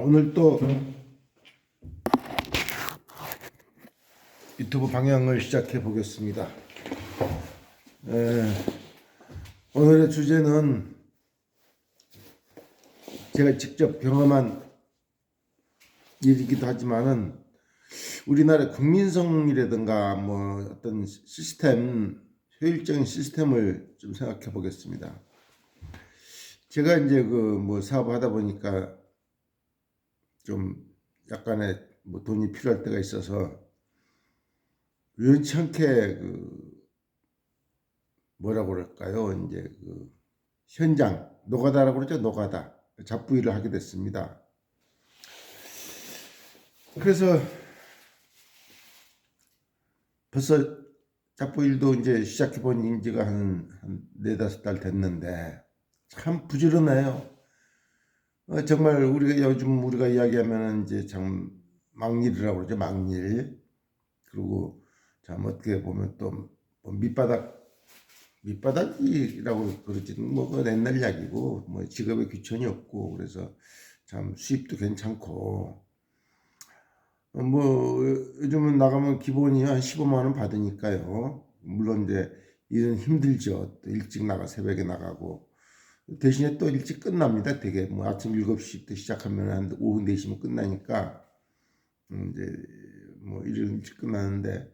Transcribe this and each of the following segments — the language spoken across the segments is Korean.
오늘 또 유튜브 방향을 시작해 보겠습니다. 오늘의 주제는 제가 직접 경험한 일이기도 하지만은 우리나라의 국민성이라든가 뭐 어떤 시스템, 효율적인 시스템을 좀 생각해 보겠습니다. 제가 이제 그 뭐 사업을 하다 보니까 좀 약간의 뭐 돈이 필요할 때가 있어서 우연치 않게 그 뭐라고 그럴까요? 이제 그 현장 노가다라고 그러죠. 노가다 잡부 일을 하게 됐습니다. 그래서 벌써 잡부 일도 이제 시작해 본 지가 한 4-5달 됐는데 참 부지런해요. 정말 우리가 이야기하면 이제 참 막일이라고 그러죠. 막일. 그리고 참 어떻게 보면 또 뭐 밑바닥이라고 그러지는 뭐 그건 옛날 이야기고 뭐 직업에 귀천이 없고 그래서 참 수입도 괜찮고 뭐 요즘은 나가면 기본이 한 15만 원 받으니까요. 물론 이제 일은 힘들죠. 또 일찍 나가 새벽에 나가고 대신에 또 일찍 끝납니다. 되게 뭐 아침 7시부터 시작하면 한 오후 4시면 끝나니까 이제 뭐 일은 일찍 끝나는데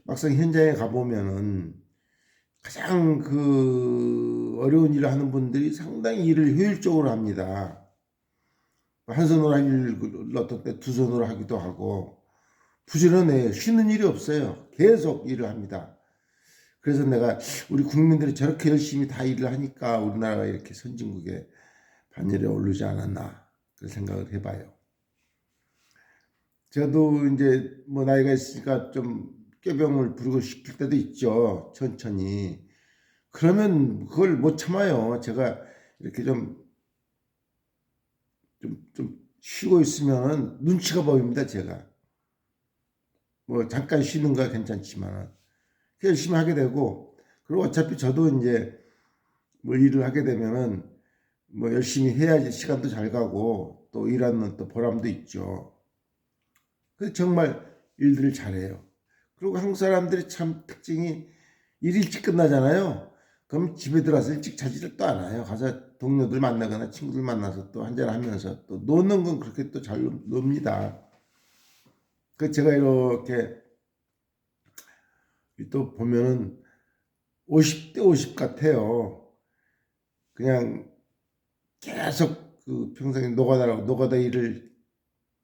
막상 현장에 가보면은 가장 그 어려운 일을 하는 분들이 상당히 일을 효율적으로 합니다. 한 손으로 할 일을 어떤 때 두 손으로 하기도 하고 부지런해요. 쉬는 일이 없어요. 계속 일을 합니다. 그래서 내가 우리 국민들이 저렇게 열심히 다 일을 하니까 우리나라가 이렇게 선진국의 반열에 오르지 않았나 그런 생각을 해봐요. 저도 이제 뭐 나이가 있으니까 좀 꾀병을 부리고 싶을 때도 있죠. 천천히. 그러면 그걸 못 참아요. 제가 이렇게 좀 쉬고 있으면 눈치가 보입니다. 제가. 뭐 잠깐 쉬는 거 괜찮지만 열심히 하게 되고 그리고 어차피 저도 이제 뭐 일을 하게 되면은 뭐 열심히 해야지 시간도 잘 가고 또 일하는 또 보람도 있죠. 그래서 정말 일들을 잘해요. 그리고 한국 사람들이 참 특징이 일 일찍 끝나잖아요. 그럼 집에 들어와서 일찍 자지를 또 않아요. 가서 동료들 만나거나 친구들 만나서 또 한잔 하면서 또 노는 건 그렇게 또 잘 놉니다. 그 제가 이렇게 또 보면은 50대 50 같아요. 그냥 계속 그 평생에 노가다 일을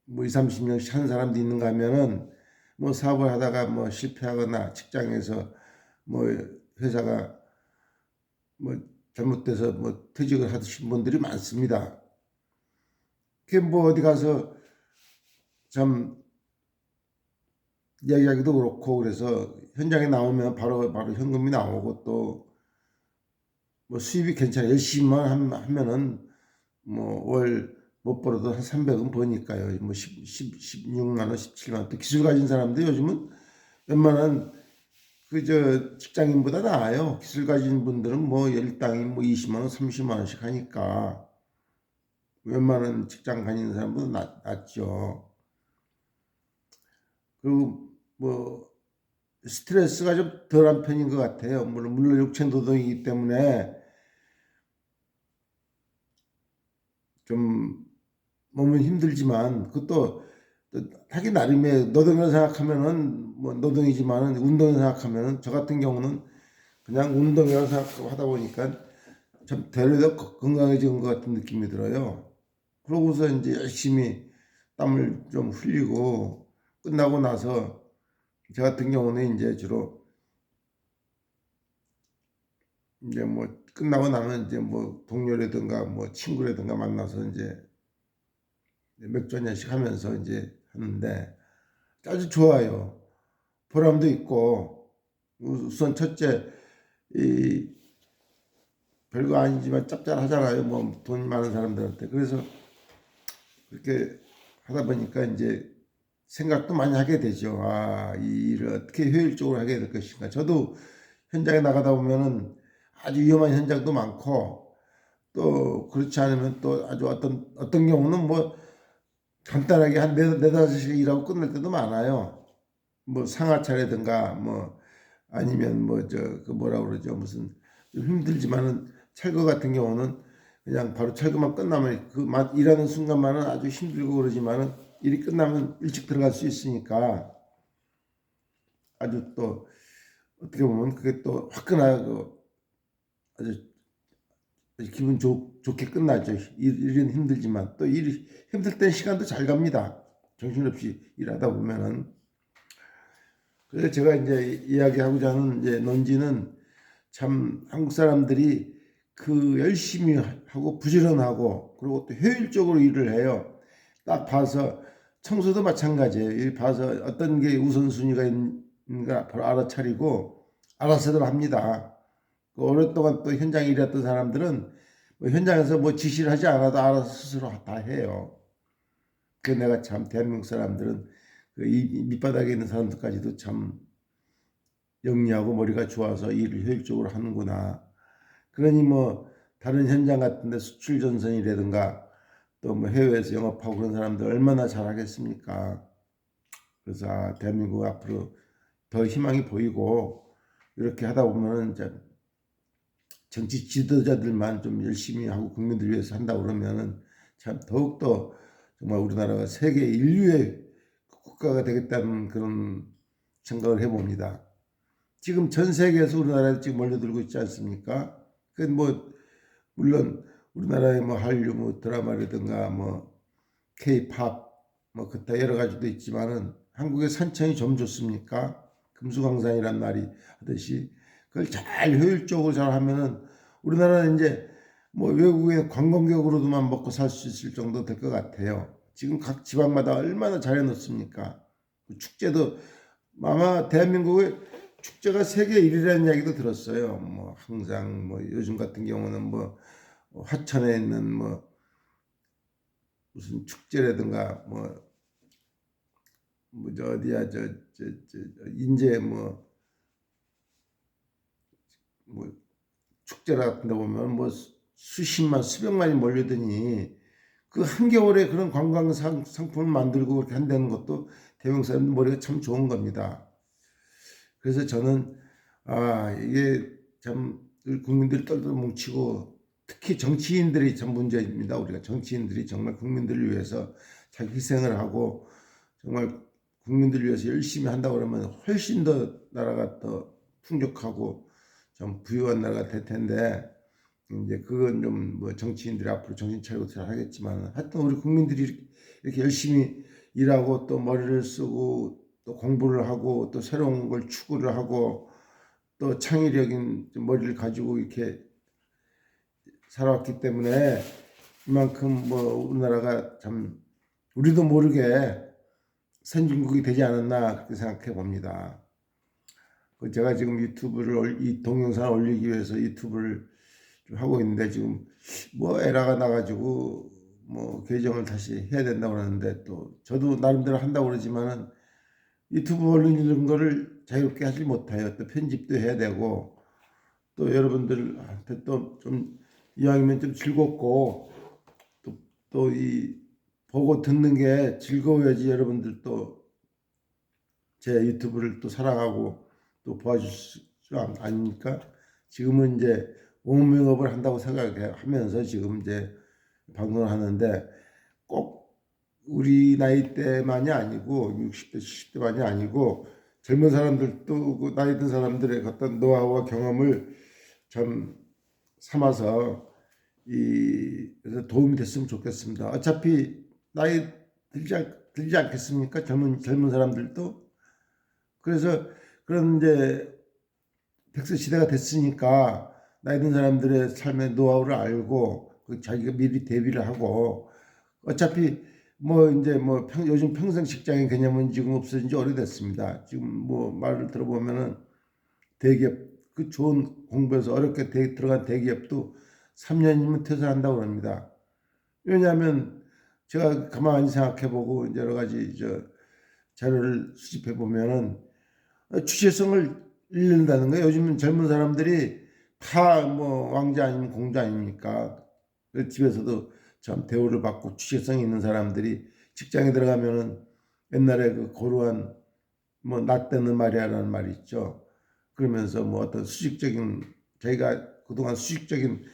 뭐 2, 30년씩 하는 사람도 있는가 하면은 뭐 사업을 하다가 뭐 실패하거나 직장에서 뭐 회사가 뭐 잘못돼서 뭐 퇴직을 하신 분들이 많습니다. 그게 뭐 어디 가서 참 이야기하기도 그렇고 그래서 현장에 나오면 바로 현금이 나오고 또 뭐 수입이 괜찮아 열심히만 하면은 뭐 월 못 벌어도 한 300은 버니까요. 뭐 16만 원, 17만 원. 또 기술 가진 사람들 요즘은 웬만한 그저 직장인보다 나아요. 기술 가진 분들은 뭐 일당이 뭐 20만 원, 30만 원씩 하니까 웬만한 직장 다니는 사람보다 낫죠. 그리고 뭐 스트레스가 좀 덜한 편인 것 같아요. 물론 육체 노동이기 때문에 좀 몸은 힘들지만 그것도 하기 나름의 노동이라고 생각하면은 뭐 노동이지만은 운동을 생각하면은 저 같은 경우는 그냥 운동이라고 생각하고 하다 보니까 참 되려 건강해진 것 같은 느낌이 들어요. 그러고서 이제 열심히 땀을 좀 흘리고 끝나고 나서 저 같은 경우는 이제 주로 이제 뭐 끝나고 나면 이제 뭐 동료라든가 뭐 친구라든가 만나서 이제 맥주 한 잔씩 하면서 이제 하는데 아주 좋아요. 보람도 있고 우선 첫째 이 별거 아니지만 짭짤하잖아요. 뭐 돈 많은 사람들한테 그래서 그렇게 하다 보니까 이제 생각도 많이 하게 되죠. 아, 이 일을 어떻게 효율적으로 하게 될 것인가. 저도 현장에 나가다 보면은 아주 위험한 현장도 많고, 또 그렇지 않으면 또 아주 어떤 경우는 뭐 간단하게 한 네다섯 시간 일하고 끝날 때도 많아요. 뭐 상하차라든가 뭐 아니면 뭐 저 그 뭐라 그러죠, 무슨 좀 힘들지만은 철거 같은 경우는 그냥 바로 철거만 끝나면 일하는 순간만은 아주 힘들고 그러지만은 일이 끝나면 일찍 들어갈 수 있으니까 아주 또 어떻게 보면 그게 또 화끈하고 아주 기분 좋게 끝나죠. 일은 힘들지만 또 일이 힘들 땐 시간도 잘 갑니다. 정신없이 일하다 보면은. 그래서 제가 이제 이야기하고자 하는 이제 논지는 참 한국 사람들이 그 열심히 하고 부지런하고 그리고 또 효율적으로 일을 해요. 딱 봐서 청소도 마찬가지예요. 이 봐서 어떤 게 우선순위가 있는가 바로 알아차리고 알아서들 합니다. 그 오랫동안 또 현장에 일했던 사람들은 뭐 현장에서 뭐 지시를 하지 않아도 알아서 스스로 다 해요. 그 내가 참 대한민국 사람들은 그 이 밑바닥에 있는 사람들까지도 참 영리하고 머리가 좋아서 일을 효율적으로 하는구나. 그러니 뭐 다른 현장 같은 데 수출 전선이라든가 또 뭐 해외에서 영업하고 그런 사람들 얼마나 잘하겠습니까? 그래서 아, 대한민국 앞으로 더 희망이 보이고 이렇게 하다 보면은 이제 정치 지도자들만 좀 열심히 하고 국민들 위해서 한다 그러면은 참 더욱더 정말 우리나라가 세계 인류의 국가가 되겠다는 그런 생각을 해봅니다. 지금 전 세계에서 우리나라에 지금 몰려들고 있지 않습니까? 그 뭐 물론 우리나라의 뭐 한류 뭐 드라마라든가 뭐 K-팝 뭐 그따 여러 가지도 있지만은 한국의 산청이 좀 좋습니까? 금수강산이란 말이 하듯이 그걸 잘 효율적으로 잘 하면은 우리나라는 이제 뭐 외국의 관광객으로도만 먹고 살 수 있을 정도 될 것 같아요. 지금 각 지방마다 얼마나 잘해 놓습니까? 축제도 아마 대한민국의 축제가 세계 1위라는 이야기도 들었어요. 뭐 항상 뭐 요즘 같은 경우는 뭐 화천에 있는 뭐 무슨 축제라든가 뭐 저 어디야 저 인제 뭐 축제라 같은 데 보면 뭐 수십만 수백만이 몰려드니 그 한겨울에 그런 관광 상품을 만들고 그렇게 한다는 것도 대명 사람들 머리가 참 좋은 겁니다. 그래서 저는 아 이게 참 국민들이 똘똘 뭉치고 특히 정치인들이 참 문제입니다. 우리가 정치인들이 정말 국민들을 위해서 자기 희생을 하고 정말 국민들을 위해서 열심히 한다고 그러면 훨씬 더 나라가 더 풍족하고 좀 부유한 나라가 될 텐데 이제 그건 좀 뭐 정치인들이 앞으로 정신 차리고 잘 하겠지만 하여튼 우리 국민들이 이렇게 열심히 일하고 또 머리를 쓰고 또 공부를 하고 또 새로운 걸 추구를 하고 또 창의력인 머리를 가지고 이렇게 살아왔기 때문에 이만큼 뭐 우리나라가 참 우리도 모르게 선진국이 되지 않았나 그렇게 생각해 봅니다. 제가 지금 이 동영상을 올리기 위해서 유튜브를 좀 하고 있는데 지금 뭐 에러가 나가지고 뭐 계정을 다시 해야 된다고 그러는데 또 저도 나름대로 한다고 그러지만은 유튜브 올리는 거를 자유롭게 하지 못해요. 또 편집도 해야 되고 또 여러분들한테 또 좀 이왕이면 좀 즐겁고 또 이 보고 듣는 게 즐거워야지 여러분들도 제 유튜브를 또 사랑하고 또 봐줄 수 아닙니까? 지금은 이제 원명업을 한다고 생각하면서 지금 이제 방송을 하는데 꼭 우리 나이 때만이 아니고 60대, 70대만이 아니고 젊은 사람들도 그 나이 든 사람들의 어떤 노하우와 경험을 참 삼아서 그래서 도움이 됐으면 좋겠습니다. 어차피 나이 들지 않겠습니까? 젊은 사람들도. 그래서 그런 이제 100세 시대가 됐으니까 나이 든 사람들의 삶의 노하우를 알고 자기가 미리 대비를 하고 어차피 뭐 이제 요즘 평생 직장의 개념은 지금 없어진 지 오래됐습니다. 지금 뭐 말을 들어보면은 대기업 그 좋은 공부해서 어렵게 들어간 대기업도 3년이면 퇴사한다고 합니다. 왜냐하면 제가 가만히 생각해보고 여러 가지 자료를 수집해 보면은 주체성을 잃는다는 거예요. 요즘 젊은 사람들이 다 뭐 왕자 아니면 공자 아닙니까? 집에서도 참 대우를 받고 주체성 있는 사람들이 직장에 들어가면은 옛날에 그 고루한 뭐 나 때는 말이야라는 말이 있죠. 그러면서 뭐 어떤 수직적인 자기가 그동안 수직적인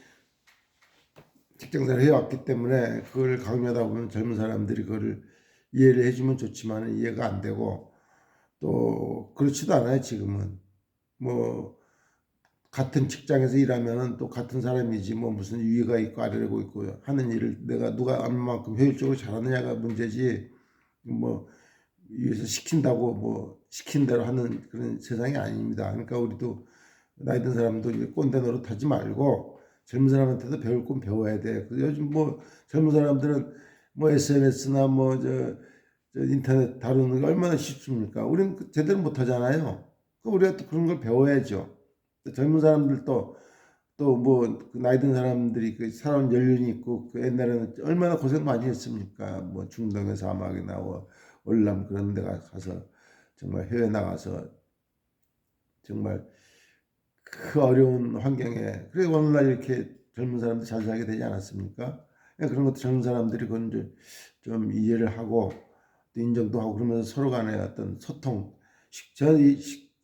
직장생활을 해왔기 때문에 그걸 강요하다 보면 젊은 사람들이 그거를 이해를 해주면 좋지만 이해가 안 되고 또 그렇지도 않아요. 지금은 뭐 같은 직장에서 일하면은 또 같은 사람이지 뭐 무슨 위가 있고 아래가 있고 하는 일을 내가 누가 얼마만큼 효율적으로 잘하느냐가 문제지 뭐 위에서 시킨다고 뭐 시킨 대로 하는 그런 세상이 아닙니다. 그러니까 우리도 나이 든 사람도 이제 꼰대 노릇하지 말고 젊은 사람한테도 배울 건 배워야 돼. 요즘 뭐 젊은 사람들은 뭐 SNS나 뭐 인터넷 다루는 게 얼마나 쉽습니까? 우리는 제대로 못 하잖아요. 우리가 또 그런 걸 배워야죠. 젊은 사람들도 또 뭐 나이 든 사람들이 그 살아온 연륜이 있고 그 옛날에는 얼마나 고생 많이 했습니까? 뭐 중동의 사막이나 월남 그런 데 가서 정말 해외 나가서 정말 그 어려운 환경에 그래 어느 날 이렇게 젊은 사람들 잘 살게 되지 않았습니까? 그런 것도 젊은 사람들이 그건 좀 이해를 하고 또 인정도 하고 그러면서 서로 간의 어떤 소통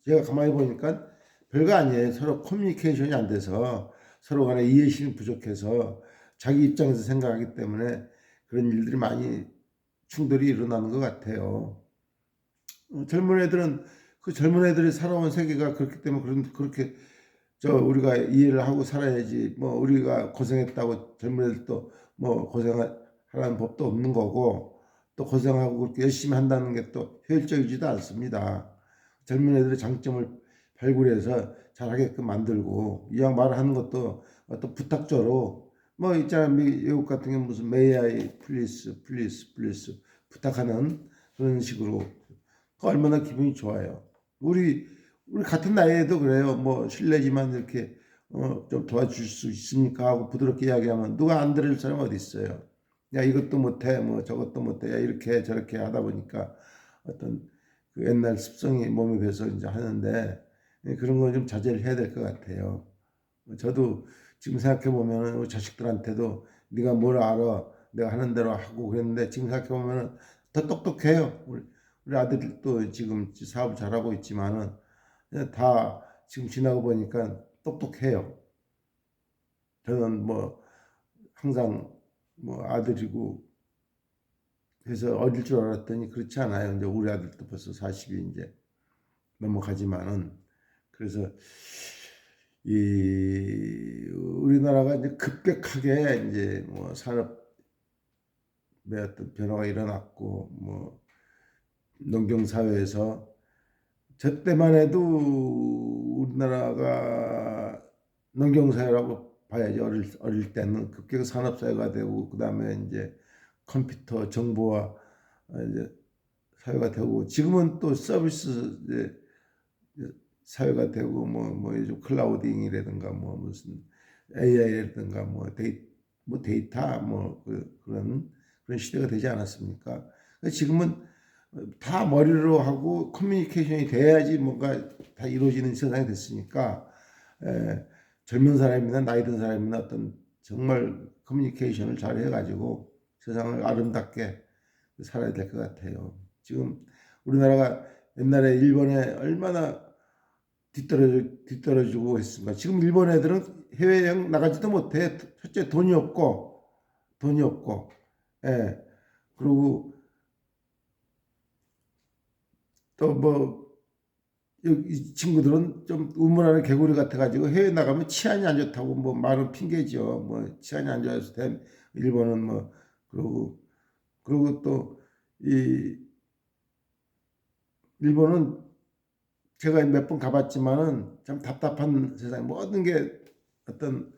제가 가만히 보니까 별거 아니에요. 서로 커뮤니케이션이 안 돼서 서로 간의 이해심이 부족해서 자기 입장에서 생각하기 때문에 그런 일들이 많이 충돌이 일어나는 것 같아요. 젊은 애들은 그 젊은 애들이 살아온 세계가 그렇기 때문에 그렇게 우리가 이해를 하고 살아야지 뭐 우리가 고생했다고 젊은 애들도 뭐 고생하라는 법도 없는 거고 또 고생하고 그렇게 열심히 한다는 게 또 효율적이지도 않습니다. 젊은 애들의 장점을 발굴해서 잘하게끔 만들고 이왕 말하는 것도 어떤 부탁조로 뭐 있잖아 미국 같은 경우 무슨 may I please please please 부탁하는 그런 식으로 얼마나 기분이 좋아요. 우리 같은 나이에도 그래요. 뭐 실례지만 이렇게 좀 도와줄 수 있습니까 하고 부드럽게 이야기하면 누가 안 들을 사람 어디 있어요. 야 이것도 못해 뭐 저것도 못해 야 이렇게 저렇게 하다 보니까 어떤 그 옛날 습성이 몸에 배서 이제 하는데 그런 거 좀 자제를 해야 될 것 같아요. 저도 지금 생각해 보면은 우리 자식들한테도 네가 뭘 알아 내가 하는 대로 하고 그랬는데 지금 생각해 보면은 더 똑똑해요. 우리 아들도 지금 사업 잘하고 있지만은 다 지금 지나고 보니까 똑똑해요. 저는 뭐 항상 뭐 아들이고 그래서 어릴 줄 알았더니 그렇지 않아요. 이제 우리 아들도 벌써 40이 이제 넘어가지만은 그래서 이 우리나라가 이제 급격하게 이제 뭐 산업의 어떤 변화가 일어났고 뭐 농경 사회에서 저 때만 해도 우리나라가 농경사회라고 봐야지 어릴 때는 급격히 산업사회가 되고 그 다음에 이제 컴퓨터 정보화 이제 사회가 되고 지금은 또 서비스 이제 사회가 되고 뭐 요즘 클라우딩이라든가 뭐 무슨 AI라든가 뭐 데이터 뭐 그런 시대가 되지 않았습니까? 지금은 다 머리로 하고 커뮤니케이션이 돼야지 뭔가 다 이루어지는 세상이 됐으니까 에, 젊은 사람이나 나이 든 사람이나 어떤 정말 커뮤니케이션을 잘 해가지고 세상을 아름답게 살아야 될 것 같아요. 지금 우리나라가 옛날에 일본에 얼마나 뒤떨어지고 했습니까? 지금 일본 애들은 해외여행 나가지도 못해. 첫째 돈이 없고, 예. 그리고 또 뭐, 이 친구들은 좀 우물안의 개구리 같아가지고 해외 나가면 치안이 안 좋다고 뭐 말은 핑계죠. 뭐 치안이 안 좋아서 일본은 뭐, 그리고 또 이 일본은 제가 몇 번 가봤지만은 참 답답한 세상 모든 게 어떤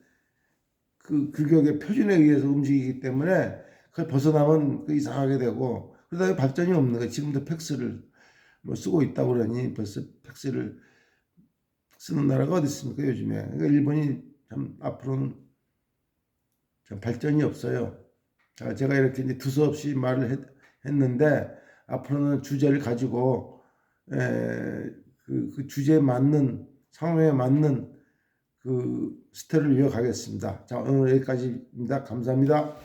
그 규격의 표준에 의해서 움직이기 때문에 그걸 벗어나면 그 이상하게 되고 그러다 발전이 없는 거예요. 지금도 팩스를 뭐 쓰고 있다고 그러니 벌써 팩스를 쓰는 나라가 어디 있습니까 요즘에. 그러니까 일본이 참 앞으로는 참 발전이 없어요. 자, 제가 이렇게 이제 두서없이 했는데 앞으로는 주제를 가지고 그 주제에 맞는 상황에 맞는 그 스타일을 이어가겠습니다. 자, 오늘 여기까지입니다. 감사합니다.